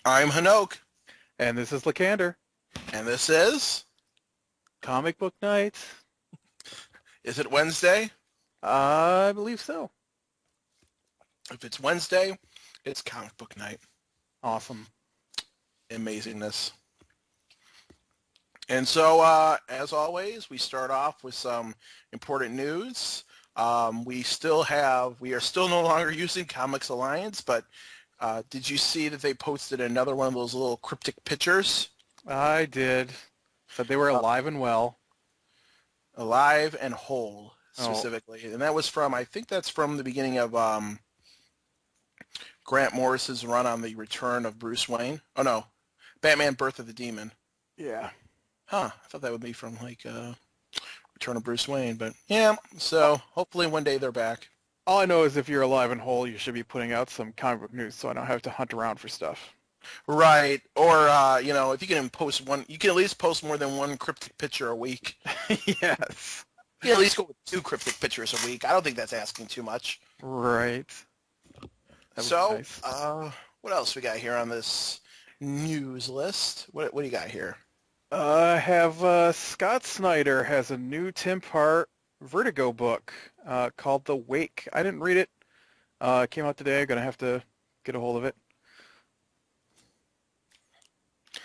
I'm Hanokh, And this is Lacandor. and this Comic book night. is it Wednesday? I believe so. If it's Wednesday, it's comic book night. Awesome. Amazingness. And so, as always, we start off with some important news. We are still no longer using Comics Alliance, but did you see that they posted another one of those little cryptic pictures? I did. Said they were Uh, alive and well. Alive and whole, Oh, specifically. And that was from, I think that's from the beginning of Grant Morris's run on the Return of Bruce Wayne. Oh no, Batman: Birth of the Demon. yeah. Huh? I thought that would be from like Return of Bruce Wayne, but yeah. So hopefully one day they're back. All I know is if you're alive and whole, you should be putting out some comic book news so I don't have to hunt around for stuff. Right. Or if you can post one, you can at least post more than one cryptic picture a week. Yes. You can at least go with two cryptic pictures a week. I don't think that's asking too much. Right. That would be So, nice. what else we got here on this news list? What do you got here? I have Scott Snyder has a new Tim Hart Vertigo book called The Wake. I didn't read it. It came out today. Gonna have to get a hold of it.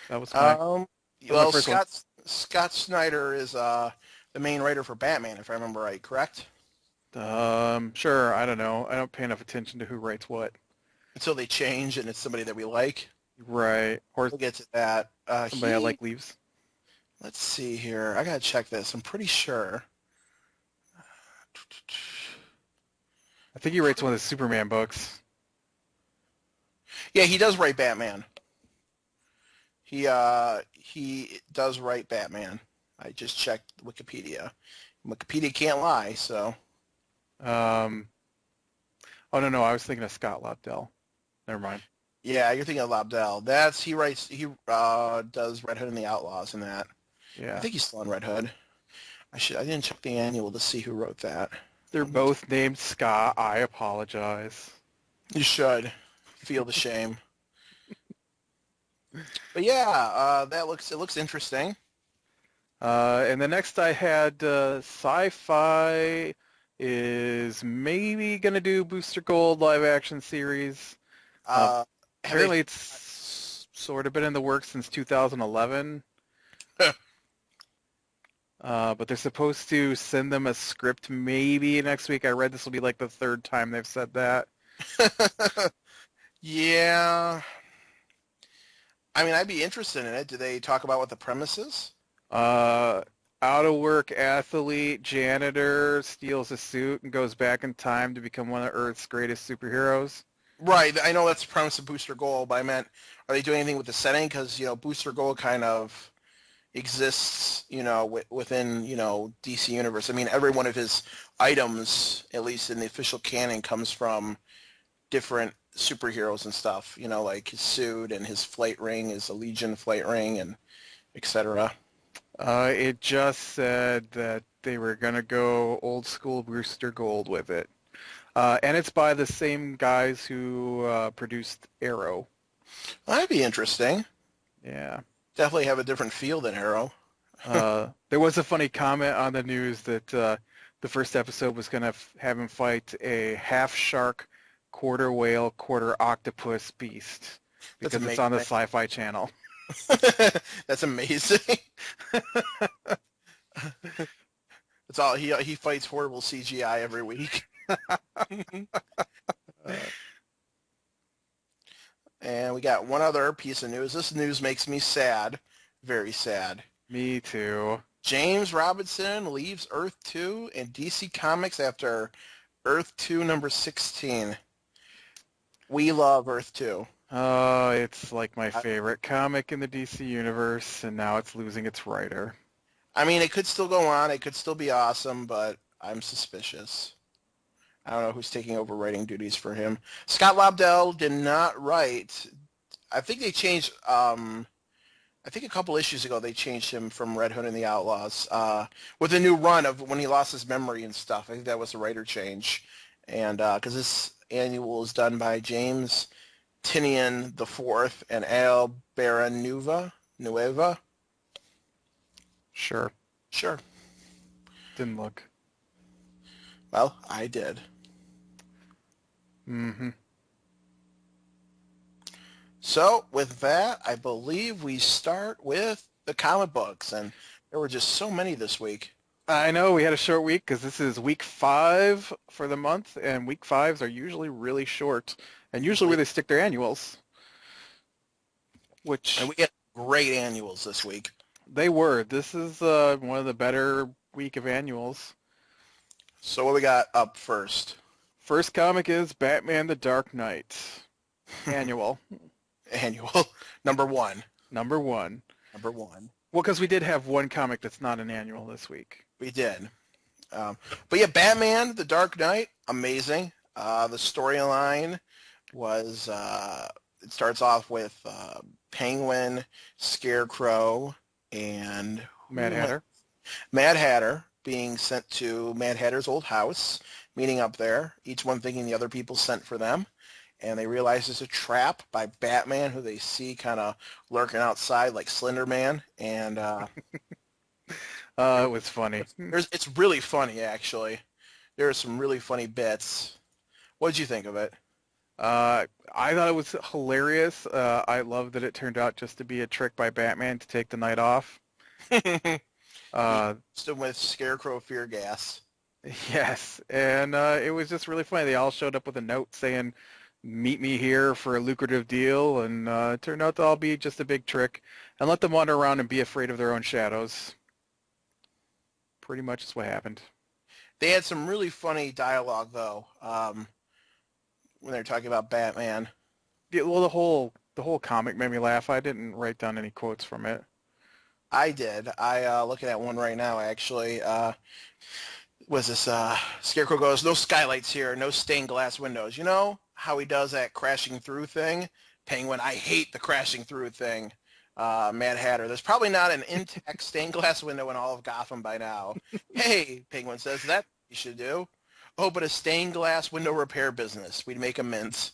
That was my that Um, was my well, first one. Scott Snyder is the main writer for Batman, if I remember right, correct? Sure. I don't know. I don't pay enough attention to who writes what. Until they change and it's somebody that we like. Right. Or We'll get to that. somebody I like leaves. Let's see here. I gotta check this. I'm pretty sure. I think he writes one of the Superman books. Yeah, he does write Batman. He does write Batman. I just checked Wikipedia. Wikipedia can't lie, so Um. Oh no, no. I was thinking of Scott Lobdell. Never mind. yeah, you're thinking of Lobdell. He does Red Hood and the Outlaws in that. I Yeah. think he's still on Red Hood. I didn't check the annual to see who wrote that. They're both named Scott. I apologize. You should feel the shame. But yeah, it looks interesting. And the next I had Sci-Fi is maybe gonna do Booster Gold live action series. Uh, Uh, have they? Apparently it's sort of been in the works since 2011. But they're supposed to send them a script maybe next week. I read this will be like the third time they've said that. Yeah. I mean, I'd be interested in it. Do they talk about what the premise is? Uh, Out of work athlete, janitor, steals a suit and goes back in time to become one of Earth's greatest superheroes. Right. I know that's the premise of Booster Gold, but I meant, are they doing anything with the setting? Because, Booster Gold kind of exists, within, DC Universe. I mean, every one of his items, at least in the official canon, comes from different superheroes and stuff, like his suit and his flight ring, his Legion flight ring, and etc. It just said that they were gonna go old school Booster Gold with it. And it's by the same guys who produced Arrow. That'd be interesting. Yeah. Definitely have a different feel than Arrow. There was a funny comment on the news that the first episode was going to have him fight a half shark, quarter whale, quarter octopus beast That's because it's on the amazing. Sci-Fi Channel. That's amazing. That's all he fights horrible CGI every week. Uh, And we got one other piece of news. This news makes me sad, very sad. Me too. James Robinson leaves Earth 2 and DC Comics after Earth 2 number 16. We love Earth 2. Oh, it's like my I, favorite comic in the DC universe, and now it's losing its writer. I mean, it could still go on. It could still be awesome, but I'm suspicious. I don't know who's taking over writing duties for him. Scott Lobdell did not write. I think they changed. I think a couple issues ago they changed him from Red Hood and the Outlaws with a new run of when he lost his memory and stuff. I think that was a writer change, and because this annual is done by James Tinian the Fourth and Al Nueva. Sure. Sure. Didn't look. Well, I did. Mm-hmm. So with that, I believe we start with the comic books, and there were just so many this week. I know we had a short week because this is week 5 for the month, and week 5s are usually really short, and usually where Usually, they stick their annuals, and which we had great annuals this week. they were. This is one of the better week of annuals. So what we got up first? First comic is Batman the Dark Knight. Annual. Annual number one. Number 1. Number one. Well, because we did have one comic that's not an annual this week. We did. But yeah, Batman the Dark Knight, amazing. The storyline was it starts off with Penguin, Scarecrow, and Mad Hatter. Mad Hatter being sent to Mad Hatter's old house, meeting up there, each one thinking the other people sent for them. And they realize it's a trap by Batman, who they see kind of lurking outside like Slender Man. And It was funny. it's really funny, actually. There are some really funny bits. What did you think of it? I thought it was hilarious. I love that it turned out just to be a trick by Batman to take the night off. He Uh, stood with Scarecrow fear gas. yes, and it was just really funny. They all showed up with a note saying, "Meet me here for a lucrative deal," and it turned out to all be just a big trick. And let them wander around and be afraid of their own shadows. Pretty much is what happened. They had some really funny dialogue, though, when they were talking about Batman. Yeah, well, the whole comic made me laugh. I didn't write down any quotes from it. I did. I looking at one right now, actually. Was this Scarecrow goes, no skylights here, no stained glass windows. You know how he does that crashing through thing? Penguin, I hate the crashing through thing. Mad Hatter, there's probably not an intact stained glass window in all of Gotham by now. Hey, Penguin says, that you should do. Oh, but a stained glass window repair business. We'd make a mint.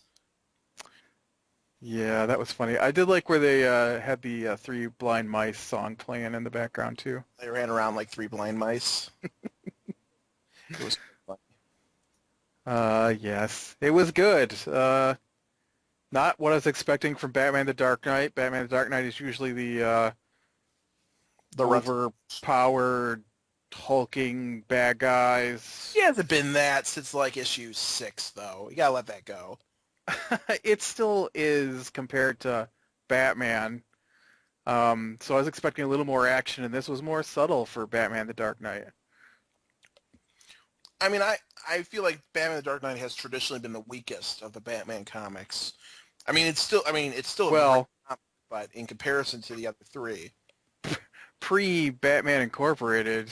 Yeah, that was funny. I did like where they had the Three Blind Mice song playing in the background too. They ran around like three blind mice. It was fun. Yes, it was good. Not what I was expecting from Batman the Dark Knight. Batman the Dark Knight is usually the The run. overpowered, hulking bad guys. He hasn't been that since like issue 6, though. You gotta let that go. It still is compared to Batman. So I was expecting a little more action, and this was more subtle for Batman the Dark Knight. I mean, I feel like Batman the Dark Knight has traditionally been the weakest of the Batman comics. It's still a great Well, comic, but in comparison to the other three, pre-Batman Incorporated,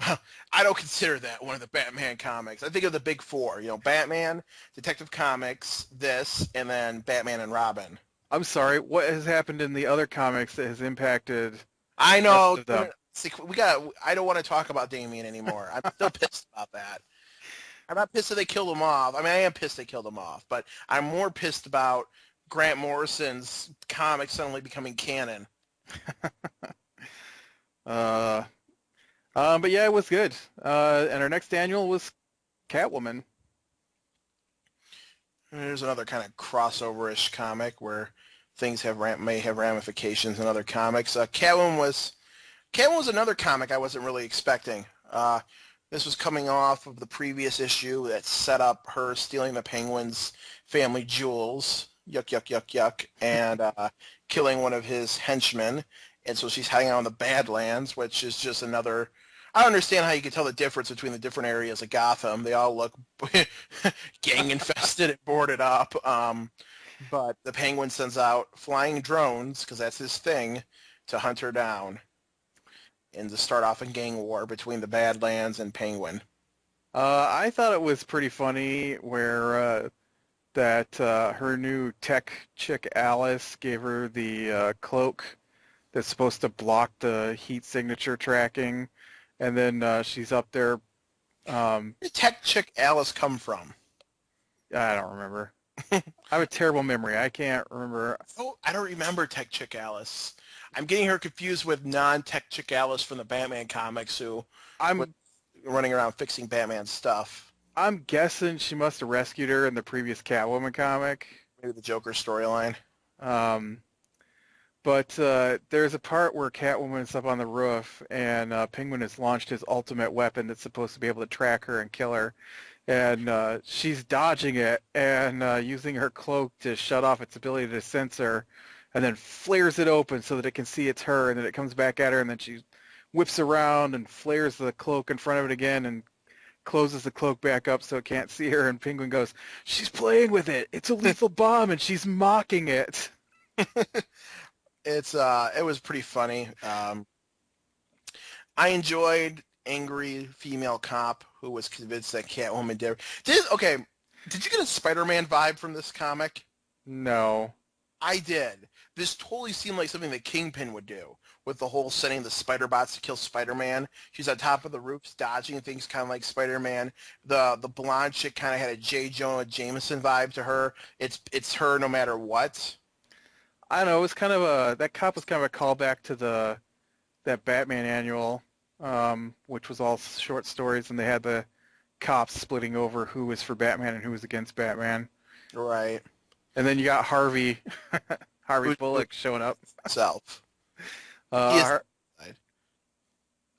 I don't consider that one of the Batman comics. I think of the big four, Batman, Detective Comics, this, and then Batman and Robin. I'm sorry, what has happened in the other comics that has impacted I the rest know. of them? See, I don't want to talk about Damian anymore. I'm still pissed about that. I'm not pissed that they killed him off. I mean, I am pissed they killed him off, but I'm more pissed about Grant Morrison's comic suddenly becoming canon. Uh, but yeah, it was good. And our next annual was Catwoman. There's another kind of crossover-ish comic where things may have ramifications in other comics. Catwoman was another comic I wasn't really expecting. This was coming off of the previous issue that set up her stealing the Penguin's family jewels, yuck, yuck, yuck, yuck, and killing one of his henchmen. And so she's hiding out in the Badlands, which is just another... I don't understand how you can tell the difference between the different areas of Gotham. They all look gang-infested and boarded up. But the Penguin sends out flying drones, because that's his thing, to hunt her down and to start off a gang war between the Badlands and Penguin. I thought it was pretty funny where that her new tech chick Alice gave her the cloak that's supposed to block the heat signature tracking, and then she's up there. Where did tech chick Alice come from? I don't remember. I have a terrible memory. I can't remember. Oh, I don't remember Tech Chick Alice. I'm getting her confused with non-Tech Chick Alice from the Batman comics who was I'm running around fixing Batman stuff. I'm guessing she must have rescued her in the previous Catwoman comic. Maybe the Joker storyline. Um, but there's a part where Catwoman is up on the roof and Penguin has launched his ultimate weapon that's supposed to be able to track her and kill her. And she's dodging it and using her cloak to shut off its ability to sense her, and then flares it open so that it can see it's her, and then it comes back at her, and then she whips around and flares the cloak in front of it again and closes the cloak back up so it can't see her, and Penguin goes, "She's playing with it. It's a lethal bomb, and she's mocking it." It was pretty funny. I enjoyed angry female cop who was convinced that Catwoman okay, did you get a Spider-Man vibe from this comic? No. I did. This totally seemed like something that Kingpin would do with the whole sending the spider bots to kill Spider-Man. She's on top of the roofs dodging things kind of like Spider-Man. The blonde chick kind of had a J. Jonah Jameson vibe to her. It's her no matter what. I don't know. It was kind of that cop was kind of a callback to that Batman annual, which was all short stories, and they had the cops splitting over who was for Batman and who was against Batman. Right. And then you got Harvey, Harvey Who's Bullock showing up. self. He Uh, is.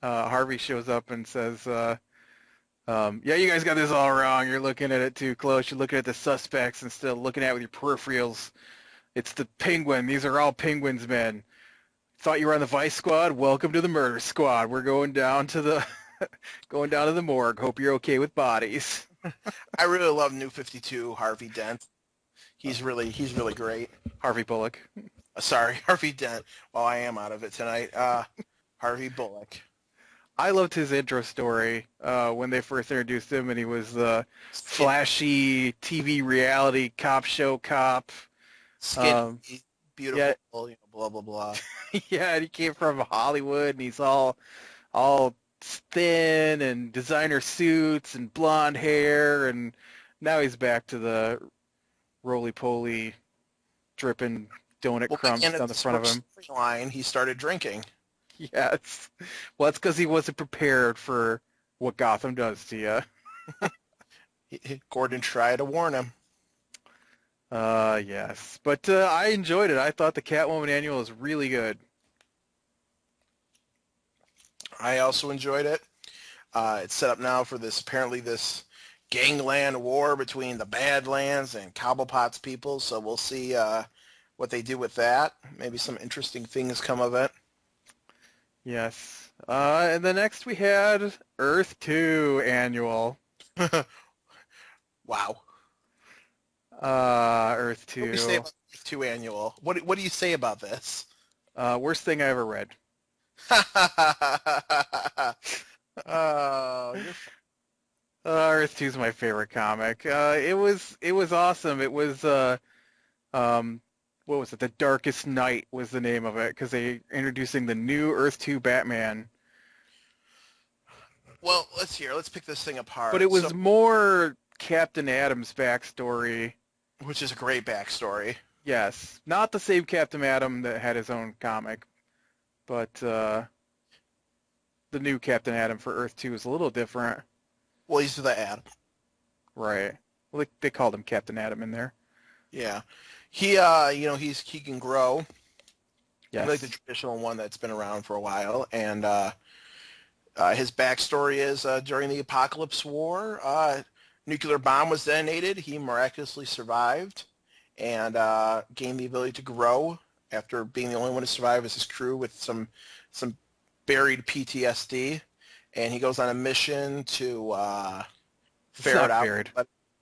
Harvey shows up and says, "Yeah, you guys got this all wrong. You're looking at it too close. You're looking at the suspects instead of looking at it with your peripherals. It's the Penguin. These are all Penguin's men. Thought you were on the Vice Squad? Welcome to the Murder Squad. We're going down to the going down to the morgue. Hope you're okay with bodies." I really love New 52 Harvey Dent. He's really great. Harvey Bullock. Sorry, Harvey Dent. Well, I am out of it tonight. Harvey Bullock. I loved his intro story when they first introduced him, and he was the flashy TV reality cop show cop. Skinny, beautiful, yeah, blah, blah, blah. yeah, and he came from Hollywood, and he's all thin and designer suits and blonde hair, and now he's back to the roly-poly, dripping donut crumbs down the front of him. Line, he started drinking. Yes. Well, that's because he wasn't prepared for what Gotham does to you. Gordon tried to warn him. Yes. But I enjoyed it. I thought the Catwoman annual was really good. I also enjoyed it. It's set up now for apparently this gangland war between the Badlands and Cobblepot's people, so we'll see what they do with that. Maybe some interesting things come of it. Yes. And the next we had Earth 2 annual. Wow. Earth 2. What do you say about Earth 2 annual? What do you say about this? Worst thing I ever read. Oh, Earth 2 is my favorite comic. It was awesome. It was what was it? The Darkest Night was the name of it because they introducing the new Earth 2 Batman. well, let's pick this thing apart. But it was more Captain Adam's backstory. Which is a great backstory. Yes, not the same Captain Adam that had his own comic, but the new Captain Adam for Earth 2 is a little different. Well, he's the Adam. Right. Well, they called him Captain Adam in there. Yeah. He he can grow. Yes. Like the traditional one that's been around for a while, and his backstory is during the Apocalypse War, nuclear bomb was detonated. He miraculously survived and gained the ability to grow after being the only one to survive as his crew with some buried PTSD. And he goes on a mission to ferret out. Buried.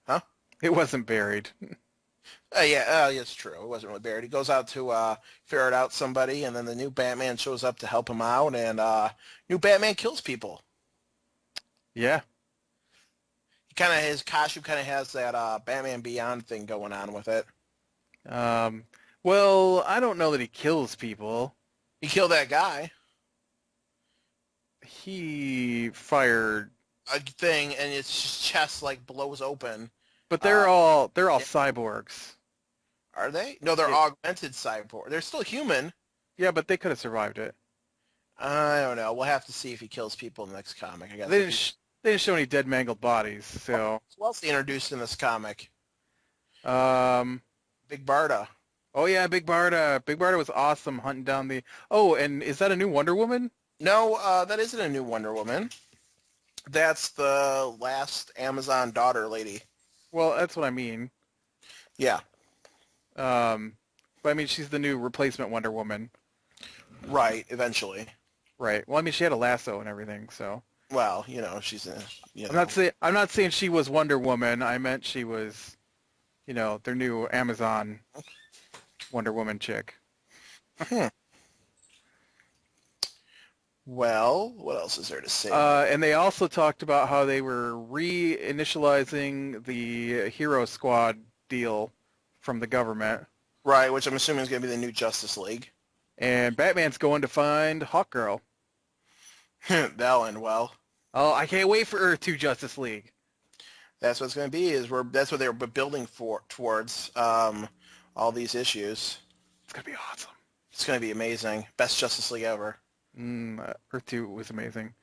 Huh? It wasn't buried. Yeah, it's true. It wasn't really buried. He goes out to ferret out somebody, and then the new Batman shows up to help him out, and new Batman kills people. Yeah. His costume kind of has that Batman Beyond thing going on with it. Well, I don't know that he kills people. He killed that guy. He fired A thing, and his chest like blows open, But Uh, they're all yeah, cyborgs. are they? No, they're Yeah, augmented cyborg. They're still human. yeah, but they could have survived it. I don't know. We'll have to see if he kills people in the next comic, I guess. They If didn't he, sh- they didn't show any dead mangled bodies. So, who else they introduced in this comic? um, Big Barda. oh yeah, Big Barda. Big Barda was awesome hunting down the. Oh, and is that a new Wonder Woman? No, that isn't a new Wonder Woman. That's the last Amazon daughter lady. Well, that's what I mean. Yeah, Um, but I mean, she's the new replacement Wonder Woman, right. Eventually. right? Well, I mean, she had a lasso and everything, so Well, she's a, I'm not saying she was Wonder Woman. I meant she was, their new Amazon Wonder Woman chick. Hmm. Well, what else is there to say about it? And they also talked about how they were reinitializing the Hero Squad deal from the government, Right, which I'm assuming is going to be the new Justice League. and Batman's going to find Hawkgirl. That'll end well. Oh, I can't wait for Earth 2 Justice League. That's what it's going to be. That's what they were building towards all these issues. It's gonna be awesome. It's going to be amazing. Best Justice League ever. Earth 2 was amazing.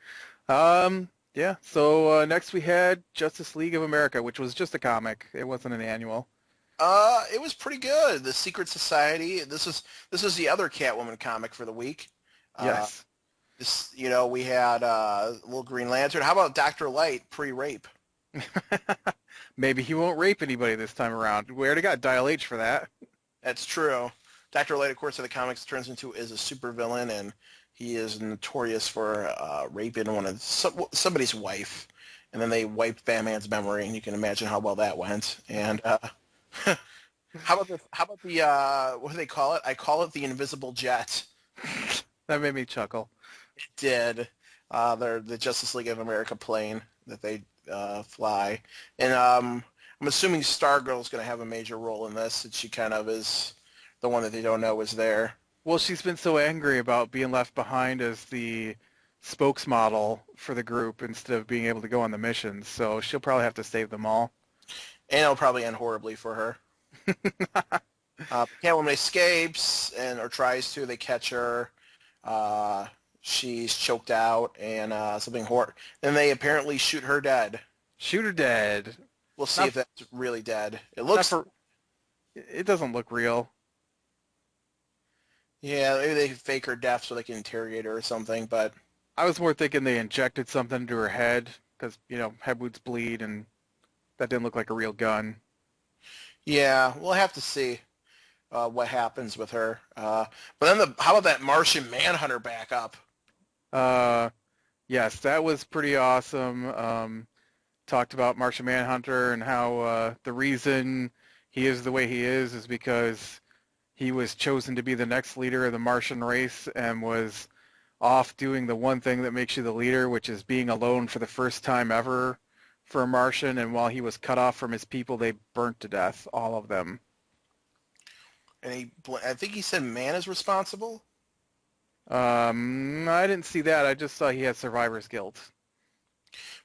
Yeah. So next we had Justice League of America, which was just a comic. It wasn't an annual. It was pretty good. The Secret Society. This is the other Catwoman comic for the week. Uh, Yes. we had Little Green Lantern. How about Dr. Light pre-rape? Maybe he won't rape anybody this time around. We already got Dial H for that. That's true. Dr. Light, of course, in the comics turns into is a supervillain, and he is notorious for raping somebody's wife, and then they wiped Batman's memory, and you can imagine how well that went. And how about the what do they call it? I call it the invisible jet. That made me chuckle. It did. They're the Justice League of America plane that they fly, and I'm assuming Stargirl's going to have a major role in this, and she kind of is the one that they don't know is there. Well, she's been so angry about being left behind as the spokesmodel for the group instead of being able to go on the missions, so she'll probably have to save them all. And it'll probably end horribly for her. Catwoman escapes or tries to. They catch her. She's choked out and something horrible. Then they apparently shoot her dead. Shoot her dead. We'll see Not, if that's really dead. not for. It doesn't look real. Yeah, maybe they fake her death so they can interrogate her or something. But I was more thinking they injected something into her head because head wounds bleed, and that didn't look like a real gun. yeah, we'll have to see what happens with her. But then how about that Martian Manhunter backup? Uh, yes, that was pretty awesome. Talked about Martian Manhunter and how the reason he is the way he is because he was chosen to be the next leader of the Martian race and was off doing the one thing that makes you the leader, which is being alone for the first time ever for a Martian. And while he was cut off from his people, they burnt to death, all of them. And I think he said man is responsible. I didn't see that. I just saw he had survivor's guilt.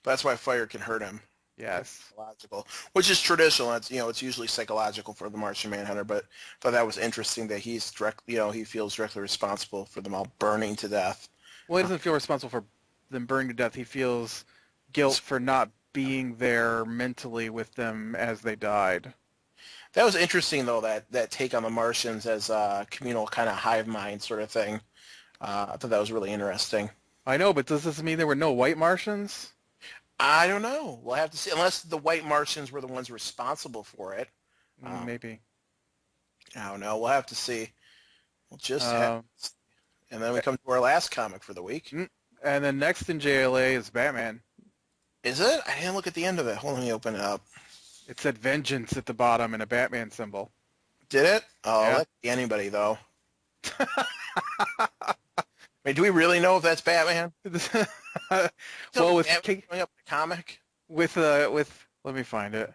But that's why fire can hurt him. Yes. Psychological, which is traditional. It's usually psychological for the Martian Manhunter. But I thought that was interesting that he's he feels directly responsible for them all burning to death. Well, he doesn't feel responsible for them burning to death. He feels guilt for not being there mentally with them as they died. That was interesting, though, that take on the Martians as a communal kind of hive mind sort of thing. I thought that was really interesting. I know, but does this mean there were no white Martians? I don't know. We'll have to see. Unless the white Martians were the ones responsible for it. Maybe. I don't know. We'll have to see. We'll just have. Uh, And then we come to our last comic for the week. and then next in JLA is Batman. Is it? I didn't look at the end of it. Hold on, let me open it up. It said Vengeance at the bottom and a Batman symbol. Did it? Oh, Yeah. that could be anybody, though. I mean, do we really know if that's Batman? Well, with Batman showing up in the comic? with let me find it.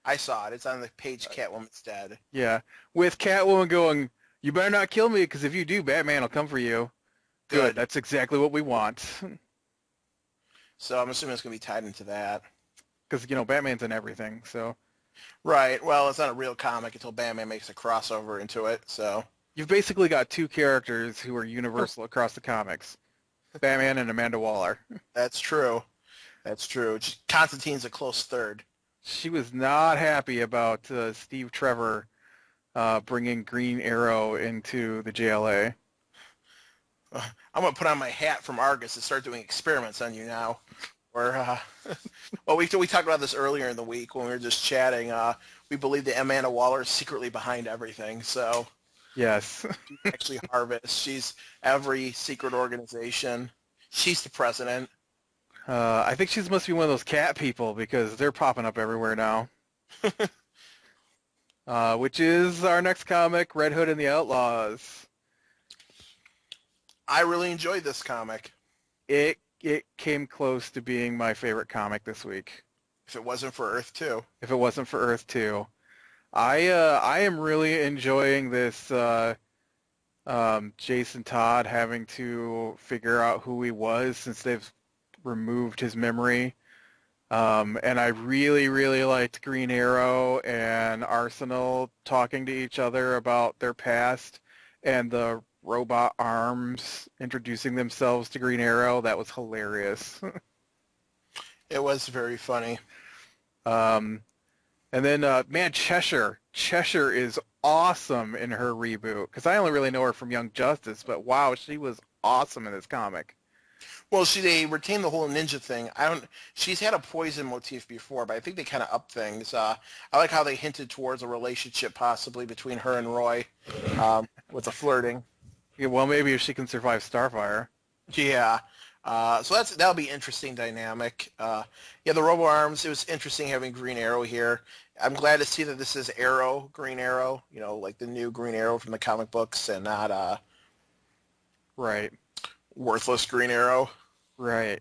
I saw it. It's on the page Catwoman's dead. Yeah, with Catwoman going, "You better not kill me, because if you do, Batman will come for you." Good. That's exactly what we want. So I'm assuming it's going to be tied into that. Because Batman's in everything. So Right. Well, it's not a real comic until Batman makes a crossover into it. So You've basically got two characters who are universal across the comics, Batman and Amanda Waller. that's true. That's true. Constantine's a close third. She was not happy about Steve Trevor bringing Green Arrow into the JLA. I'm gonna put on my hat from Argus and start doing experiments on you now. Or, well, we talked about this earlier in the week when we were just chatting. We believe that Amanda Waller is secretly behind everything. So Yes. she's actually Harvest. She's every secret organization. She's the president. I think she must be one of those cat people because they're popping up everywhere now. Which is our next comic, Red Hood and the Outlaws. I really enjoyed this comic. It came close to being my favorite comic this week. If it wasn't for Earth 2. If it wasn't for Earth 2. I am really enjoying this Jason Todd having to figure out who he was since they've removed his memory. And I really, really liked Green Arrow and Arsenal talking to each other about their past and the robot arms introducing themselves to Green Arrow. That was hilarious. It was very funny. Um, and then, man, Cheshire. Cheshire is awesome in her reboot because I only really know her from Young Justice, but wow, she was awesome in this comic. Well, they retained the whole ninja thing. She's had a poison motif before, but I think they kind of upped things. I like how they hinted towards a relationship possibly between her and Roy, with the flirting. Yeah, well, maybe if she can survive Starfire. Yeah. So that'll be interesting dynamic. Yeah, the Robo Arms. It was interesting having Green Arrow here. I'm glad to see that this is Arrow, Green Arrow. You know, like the new Green Arrow from the comic books, and not Right. worthless Green Arrow. Right.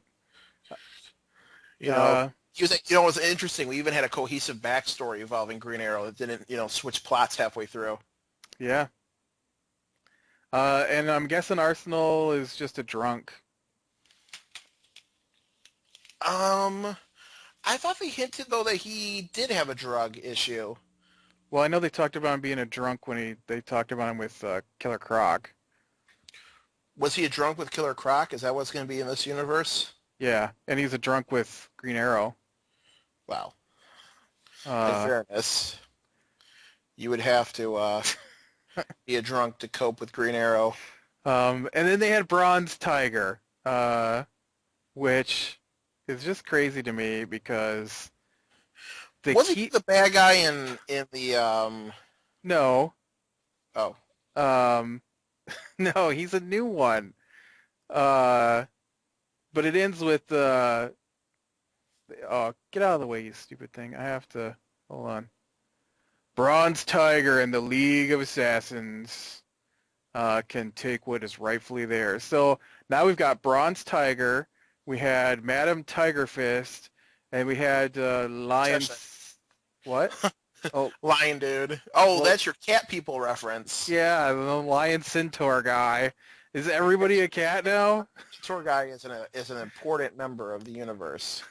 You know, he was. You know, it was interesting. We even had a cohesive backstory involving Green Arrow that didn't, switch plots halfway through. Yeah. And I'm guessing Arsenal is just a drunk. I thought they hinted though that he did have a drug issue. Well, I know they talked about him being a drunk when they talked about him with Killer Croc. Was he a drunk with Killer Croc? Is that what's going to be in this universe? Yeah, and he's a drunk with Green Arrow. Wow. In Uh, fairness, you would have to be a drunk to cope with Green Arrow. and then they had Bronze Tiger, which is just crazy to me because they Wasn't he keep the bad guy in the no, Oh, um, no, he's a new one. But it ends with oh, get out of the way, you stupid thing. I have to hold on. Bronze Tiger and the League of Assassins can take what is rightfully theirs. So now we've got Bronze Tiger, we had Madam Tiger Fist, and we had Lion. What? Oh, Lion Dude. Oh, well, that's your cat people reference. yeah, the Lion Centaur guy. Is everybody a cat now? Tour guy is an important member of the universe.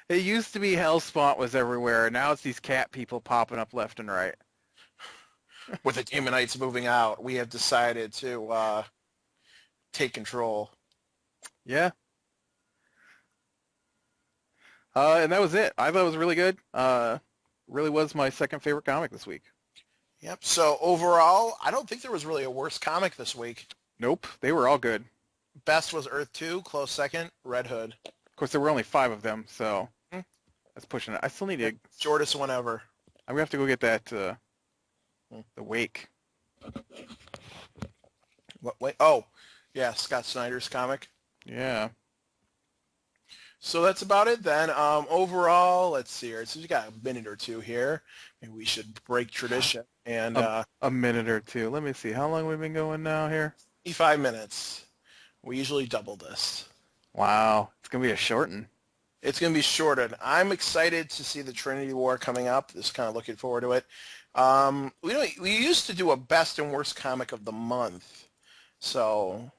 It used to be Hellspawn was everywhere. Now it's these cat people popping up left and right. With the Demonites moving out, we have decided to take control. Yeah. And that was it. I thought it was really good. Really was my second favorite comic this week. Yep. So overall, I don't think there was really a worse comic this week. Nope. They were all good. Best was Earth 2, close second, Red Hood. Of course, there were only 5 of them, so that's pushing it. I still need to... Shortest one ever. I'm going to have to go get that, the Wake. What? Wait. Oh, yeah, Scott Snyder's comic. Yeah. So that's about it then. Overall, let's see here. So we got a minute or two here. Maybe we should break tradition and A minute or two. Let me see. How long have we been going now here? 55 minutes. We usually double this. Wow. It's going to be a shorten. It's going to be shortened. I'm excited to see the Trinity War coming up. Just kind of looking forward to it. We used to do a best and worst comic of the month. So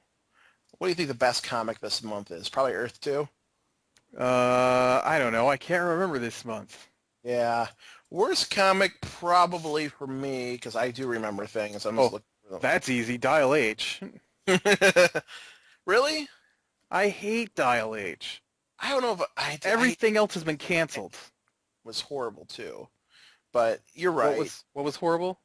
what do you think the best comic this month is? Probably Earth 2? I don't know. I can't remember this month. Yeah. Worst comic probably for me, because I do remember things. I'm just Oh, looking for that's easy. Dial H. them. Really? I hate Dial H. I don't know if I Everything else has been canceled. was horrible too. But you're What right. was what was horrible?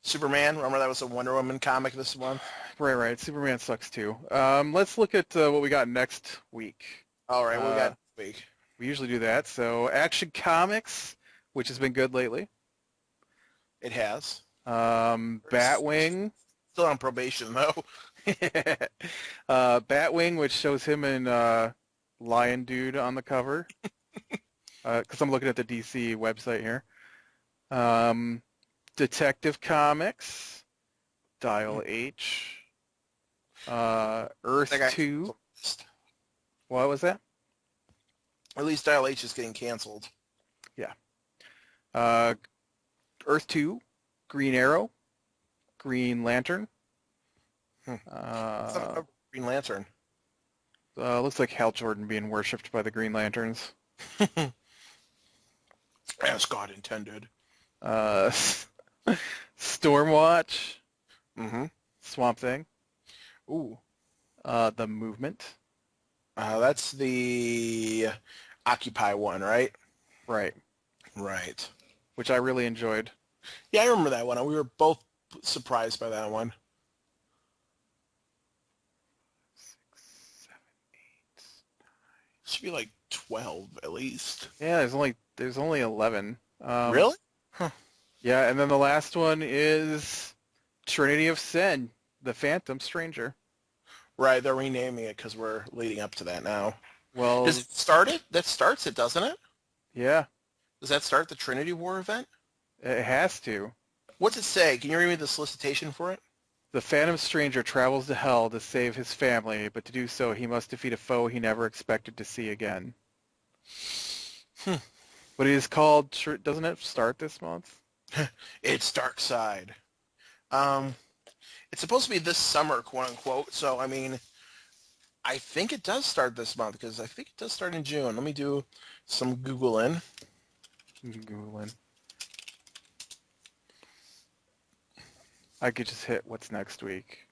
Superman, remember that was a Wonder Woman comic this month? Right, right. Superman sucks too. Let's look at what we got next week. All right, what we Uh, got this week? we usually do that. So Action Comics, which has been good lately. It has. Batwing. Still on probation though. Batwing, which shows him and Lion Dude on the cover. Because I'm looking at the DC website here. Detective Comics, Dial H, That Earth guy. 2. What was that? At least Dial H is getting canceled. Yeah. Uh, Earth 2, Green Arrow, Green Lantern. It's not a Green Lantern. Looks like Hal Jordan being worshipped by the Green Lanterns. As God intended. Uh, Stormwatch, Mm-hmm. Swamp Thing, Ooh. The Movement. That's the Occupy one, right? Right, Right. which I really enjoyed. Yeah, I remember that one. We were both surprised by that one. 6, 7, 8. Should be like 12 at least. Yeah, there's only 11. Really? Huh. Yeah, and then the last one is Trinity of Sin, The Phantom Stranger. Right, they're renaming it because we're leading up to that now. Does Well, it start it? That starts it, doesn't it? yeah, Does that start the Trinity War event? it has to. What's it say? Can you read me the solicitation for it? The Phantom Stranger travels to Hell to save his family, but to do so he must defeat a foe he never expected to see again. Hmm. But it is called, doesn't it start this month? It's Dark Side. Um, it's supposed to be this summer, quote unquote. So I mean, I think it does start this month because I think it does start in June. Let me do some Googling. Googling. I could just hit what's next week.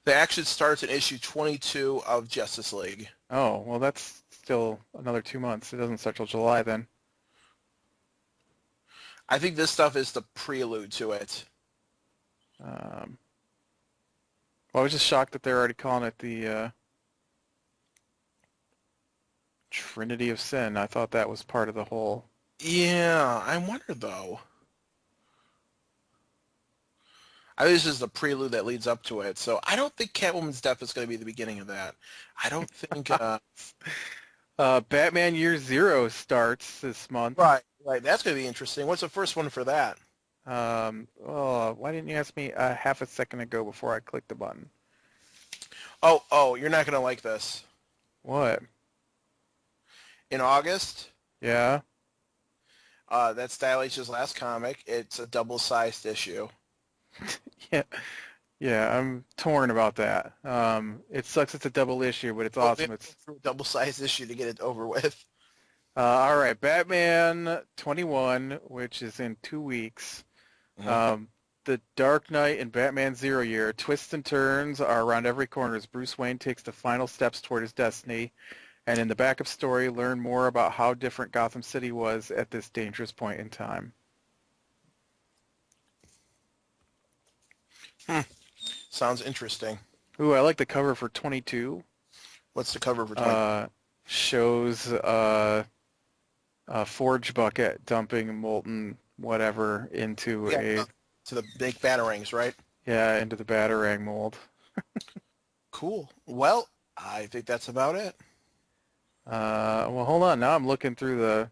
The action starts in issue 22 of Justice League. Oh, well that's still another 2 months. It doesn't start till July then. I think this stuff is the prelude to it. Um, well, I was just shocked that they're already calling it the Trinity of Sin. I thought that was part of the whole. Yeah, I wonder though. I think this is the prelude that leads up to it. So I don't think Catwoman's death is going to be the beginning of that. I don't think. Batman Year Zero starts this month. Right, right. That's going to be interesting. What's the first one for that? Oh, why didn't you ask me half a second ago before I clicked the button? Oh, you're not going to like this. What? In August, Yeah? that's Dial H's last comic. It's a double-sized issue. Yeah. Yeah, I'm torn about that. It sucks it's a double issue, but it's Oh, they awesome. have to go It's through a double-sized issue to get it over with. all right, Batman 21, which is in 2 weeks. Mhm. The Dark Knight and Batman Zero Year, twists and turns are around every corner as Bruce Wayne takes the final steps toward his destiny. And in the backup story, learn more about how different Gotham City was at this dangerous point in time. Hmm. Sounds interesting. Ooh, I like the cover for 22. What's the cover for 20? Shows a forge bucket dumping molten whatever into Yeah, to the big batarangs, right? into the Batarang mold. Cool. Well, I think that's about it. Well, hold on. Now I'm looking through the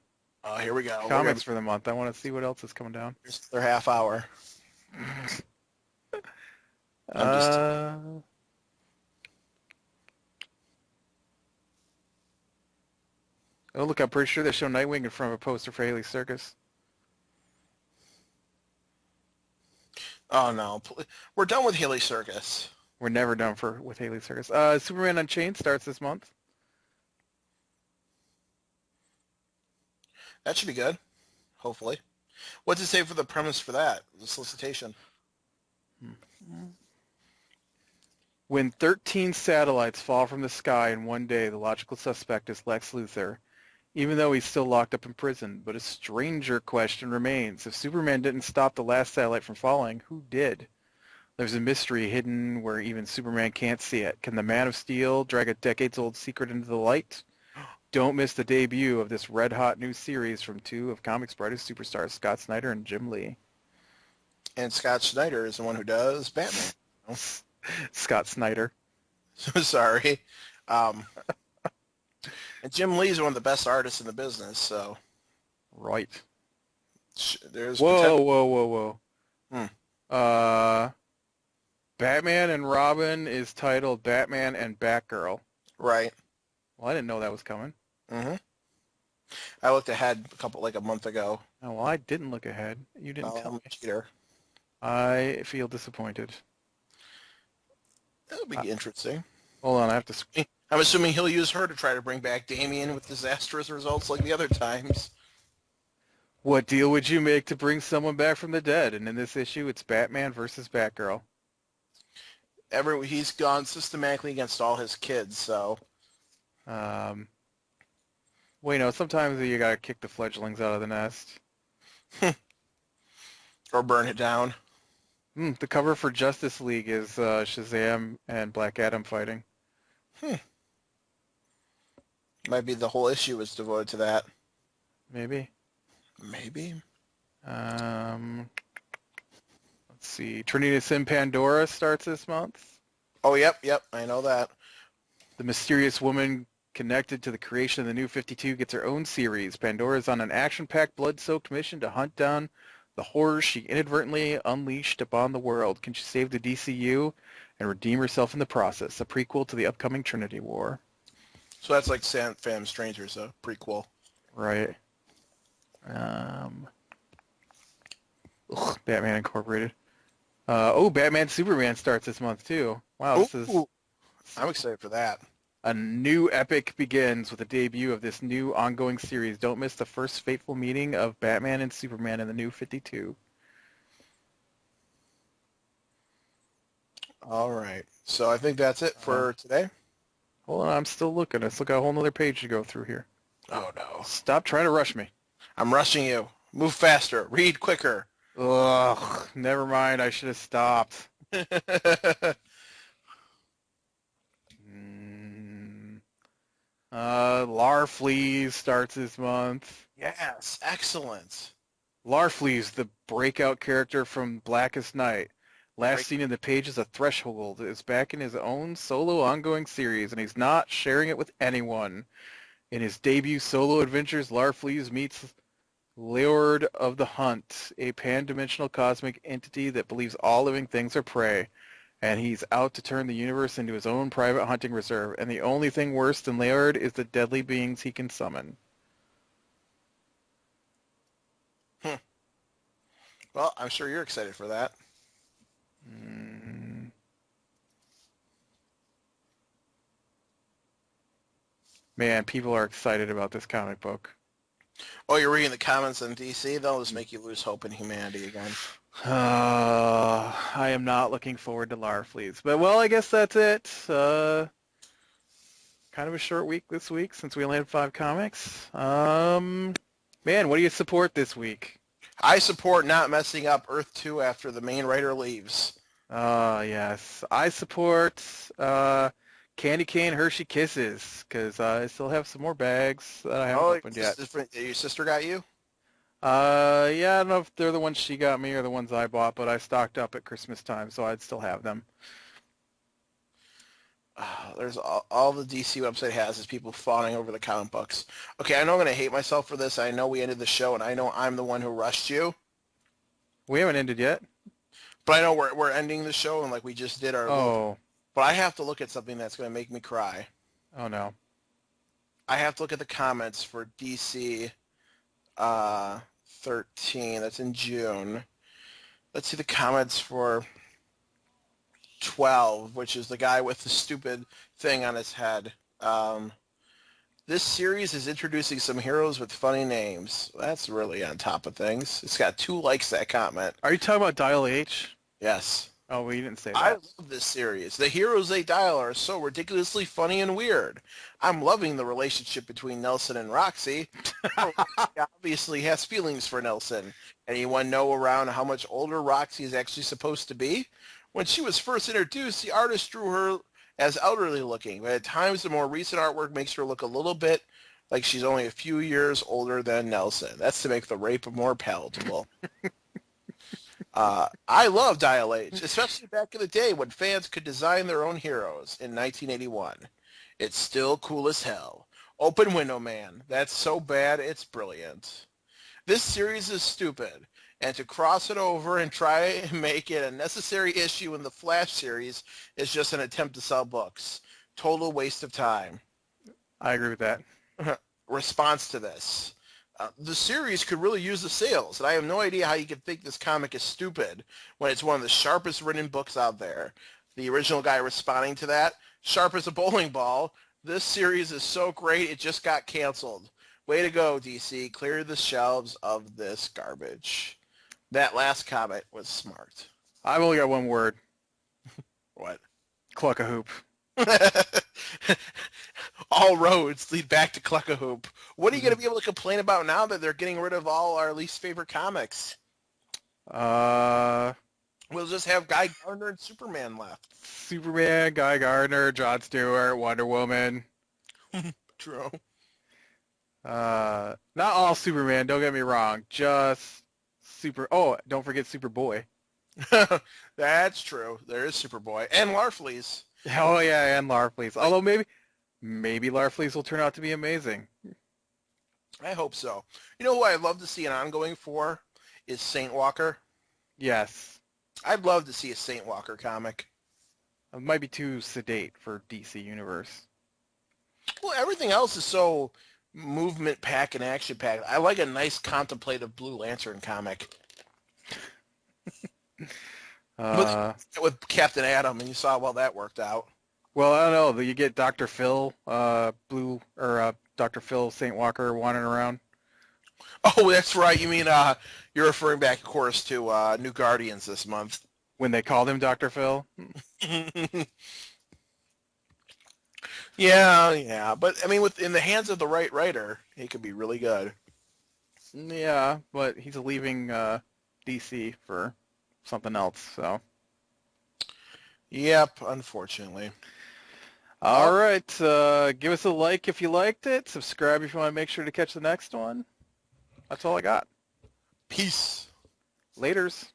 Here we go. comics for the month. I want to see what else is coming down. Here's their half hour. I'm just. Uh, oh, look, I'm pretty sure they show Nightwing in front of a poster for Haley Circus. Oh no, we're done with Haley Circus. We're never done with Haley Circus. Superman Unchained starts this month. That should be good, hopefully. What's it say for the premise for that, the solicitation? When 13 satellites fall from the sky in one day, the logical suspect is Lex Luthor, even though he's still locked up in prison. But a stranger question remains. If Superman didn't stop the last satellite from falling, who did? There's a mystery hidden where even Superman can't see it. Can the Man of Steel drag a decades-old secret into the light? Don't miss the debut of this red-hot new series from two of comics' brightest superstars, Scott Snyder and Jim Lee. And Scott Snyder is the one who does Batman. Oh. Scott Snyder. Sorry. And Jim Lee's one of the best artists in the business, so Right. there's Whoa, potential. whoa, whoa, whoa. Hmm. Batman and Robin is titled Batman and Batgirl. Right. Well, I didn't know that was coming. Mm-hmm. I looked ahead a month ago. Oh, well, I didn't look ahead. You didn't tell I'm me. a cheater. I feel disappointed. That'll be interesting. Hold on, I have to... I'm assuming he'll use her to try to bring back Damian with disastrous results like the other times. What deal would you make to bring someone back from the dead? And in this issue, it's Batman versus Batgirl. He's gone systematically against all his kids, so... Well, you know, sometimes you gotta kick the fledglings out of the nest. Or burn it down. The cover for Justice League is Shazam and Black Adam fighting. Might be the whole issue is devoted to that. Maybe. Maybe. Let's see. Trinity Sin Pandora starts this month. Oh, yep, I know that. The mysterious woman connected to the creation of the New 52 gets her own series. Pandora is on an action-packed, blood-soaked mission to hunt down the horrors she inadvertently unleashed upon the world. Can she save the DCU and redeem herself in the process? A prequel to the upcoming Trinity War. So that's like Phantom Strangers, a prequel. Right. Batman Incorporated. Batman Superman starts this month too. Wow, this is... I'm excited for that. A new epic begins with the debut of this new ongoing series. Don't miss the first fateful meeting of Batman and Superman in the New 52. All right. So I think that's it for today. Hold on, I'm still looking. Let's look at a whole other page to go through here. Oh, no. Stop trying to rush me. I'm rushing you. Move faster. Read quicker. Ugh, never mind. I should have stopped. Larfleeze starts this month. Yes, excellent. Larfleeze, the breakout character from Blackest Night. Last seen in the pages of Threshold, is back in his own solo ongoing series, and he's not sharing it with anyone. In his debut solo adventures, Larfleeze meets Lord of the Hunt, a pan-dimensional cosmic entity that believes all living things are prey, and he's out to turn the universe into his own private hunting reserve, and the only thing worse than Laird is the deadly beings he can summon. Well, I'm sure you're excited for that. Man, people are excited about this comic book. Oh, you're reading the comments on DC? They'll just make you lose hope in humanity again. I am not looking forward to Larfleeze. But, well, I guess that's it. Kind of a short week this week since we only had 5 comics. Man, what do you support this week? I support not messing up Earth 2 after the main writer leaves. Yes. I support Candy Cane Hershey Kisses because I still have some more bags that I haven't opened yet. Your sister got you? Yeah, I don't know if they're the ones she got me or the ones I bought, but I stocked up at Christmas time, so I'd still have them. There's all the DC website has is people fawning over the comic books. Okay, I know I'm going to hate myself for this. I know we ended the show, and I know I'm the one who rushed you. We haven't ended yet. But I know we're ending the show, and like we just did our... Oh. But I have to look at something that's going to make me cry. Oh, no. I have to look at the comments for DC 13. That's in June. Let's see the comments for 12, which is the guy with the stupid thing on his head. This series is introducing some heroes with funny names. That's really on top of things. It's got 2 likes, that comment. Are you talking about Dial H? Yes. Oh, well, you didn't say I that. love this series. The heroes they dial are so ridiculously funny and weird. I'm loving the relationship between Nelson and Roxy. Roxy obviously has feelings for Nelson. Anyone know around how much older Roxy is actually supposed to be? When she was first introduced, the artist drew her as elderly looking, but at times the more recent artwork makes her look a little bit like she's only a few years older than Nelson. That's to make the rape more palatable. I love Dial H, especially back in the day when fans could design their own heroes in 1981. It's still cool as hell. Open Window Man. That's so bad, it's brilliant. This series is stupid, and to cross it over and try and make it a necessary issue in the Flash series is just an attempt to sell books. Total waste of time. I agree with that. Response to this. The series could really use the sales, and I have no idea how you could think this comic is stupid when it's one of the sharpest written books out there. The original guy responding to that, sharp as a bowling ball, this series is so great it just got canceled. Way to go, DC. Clear the shelves of this garbage. That last comment was smart. I've only got one word. What? Cluck a hoop. All roads lead back to Cluckahoop. What are you going to Mhm. be able to complain about now that they're getting rid of all our least favorite comics? Uh, We'll just have Guy Gardner and Superman left. Superman, Guy Gardner, Jon Stewart, Wonder Woman. True. Not all Superman, don't get me wrong. Just Super. Oh, don't forget Superboy. That's true. There is Superboy. And Larfleeze. Oh yeah, and Larfleeze. Although maybe Larfleeze will turn out to be amazing. I hope so. You know who I'd love to see an ongoing for is Saint Walker. Yes. I'd love to see a Saint Walker comic. It might be too sedate for DC Universe. Well, everything else is so movement pack and action pack. I like a nice contemplative Blue Lantern comic. But Uh, with Captain Atom, and you saw how well that worked out. well, I don't know. You get Dr. Phil, Dr. Phil St. Walker wandering around. Oh, that's right. You mean you're referring back, of course, to New Guardians this month. When they called him Dr. Phil. Yeah. But I mean, in the hands of the right writer, he could be really good. Yeah, but he's leaving DC for something else. So. Yep, unfortunately. All right. Give us a like if you liked it. Subscribe if you want to make sure to catch the next one. That's all I got. Peace. Laters.